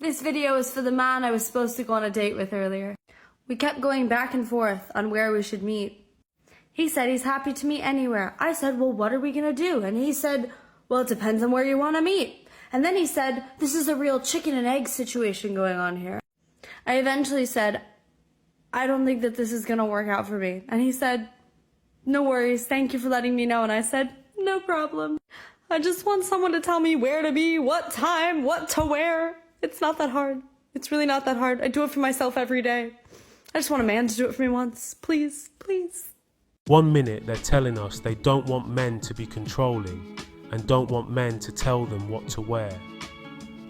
This video is for the man I was supposed to go on a date with earlier. We kept going back and forth on where we should meet. He said he's happy to meet anywhere. I said, well, what are we gonna do? And he said, well, it depends on where you wanna meet. And then he said, this is a real chicken and egg situation going on here. I eventually said, I don't think that this is gonna work out for me. And he said, no worries, thank you for letting me know. And I said, no problem. I just want someone to tell me where to be, what time, what to wear. It's not that hard. It's really not that hard. I do it for myself every day. I just want a man to do it for me once. Please, please. 1 minute they're telling us they don't want men to be controlling and don't want men to tell them what to wear.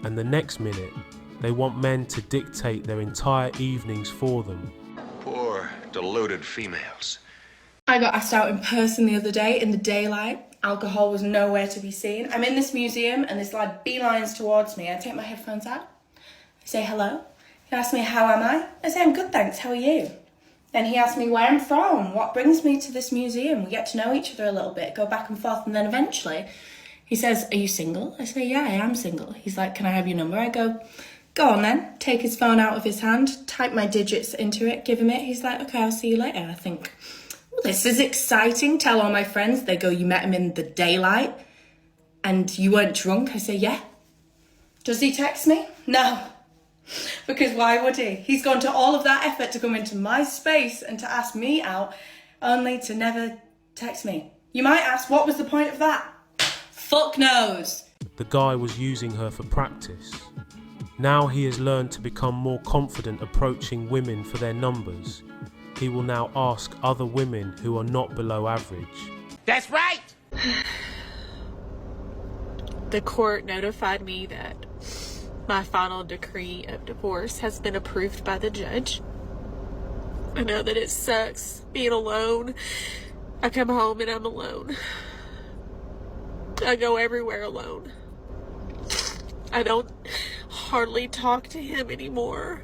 And the next minute, they want men to dictate their entire evenings for them. Poor, deluded females. I got asked out in person the other day in the daylight. Alcohol was nowhere to be seen. I'm in this museum and this lad beelines towards me. I take my headphones out. I say hello. He asks me, how am I? I say, I'm good, thanks. How are you? Then he asks me where I'm from, what brings me to this museum. We get to know each other a little bit, go back and forth, and then eventually he says, are you single? I say, yeah, I am single. He's like, can I have your number? I go on then. Take his phone out of his hand, type my digits into it, give him it. He's like, okay, I'll see you later. I think, well, this is exciting. Tell all my friends. They go, you met him in the daylight and you weren't drunk? I say, yeah. Does he text me? No. Because why would he? He's gone to all of that effort to come into my space and to ask me out, only to never text me. You might ask, what was the point of that? Fuck knows. The guy was using her for practice. Now he has learned to become more confident approaching women for their numbers. He will now ask other women who are not below average. That's right! The court notified me that my final decree of divorce has been approved by the judge. I know that it sucks being alone. I come home and I'm alone. I go everywhere alone. I don't hardly talk to him anymore.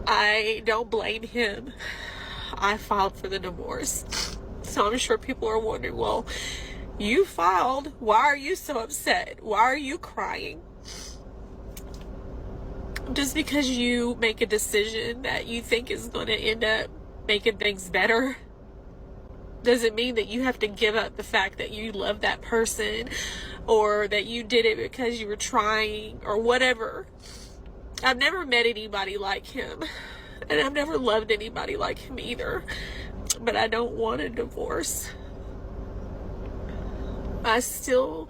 I don't blame him. I filed for the divorce. So I'm sure people are wondering, well, you filed. Why are you so upset? Why are you crying? Just because you make a decision that you think is going to end up making things better doesn't mean that you have to give up the fact that you love that person or that you did it because you were trying or whatever. I've never met anybody like him, and I've never loved anybody like him either, but I don't want a divorce. I still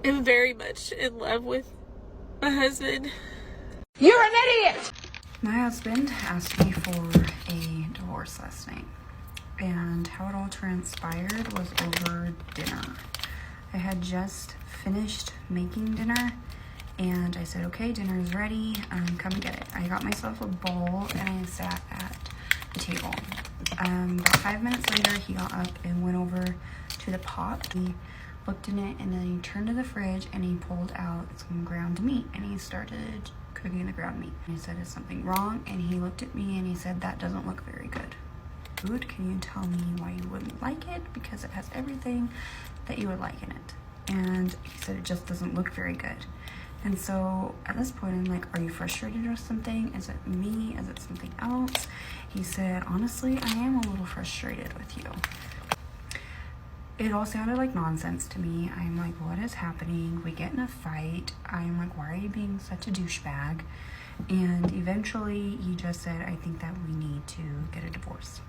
am very much in love with my husband. You're an idiot! My husband asked me for a divorce last night, and how it all transpired was over dinner. I had just finished making dinner, and I said, okay, dinner is ready, come and get it. I got myself a bowl, and I sat at the table. About 5 minutes later, he got up and went over to the pot. He looked in it, and then he turned to the fridge, and he pulled out some ground meat, and he started cooking the ground meat. And I said, is something wrong? And he looked at me, and he said, that doesn't look very good. Food, can you tell me why you wouldn't like it? Because it has everything that you would like in it. And he said, it just doesn't look very good. And so at this point, I'm like, are you frustrated with something? Is it me? Is it something else? He said, honestly, I am a little frustrated with you. It all sounded like nonsense to me. I'm like, what is happening? We get in a fight. I'm like, why are you being such a douchebag? And eventually he just said, I think that we need to get a divorce.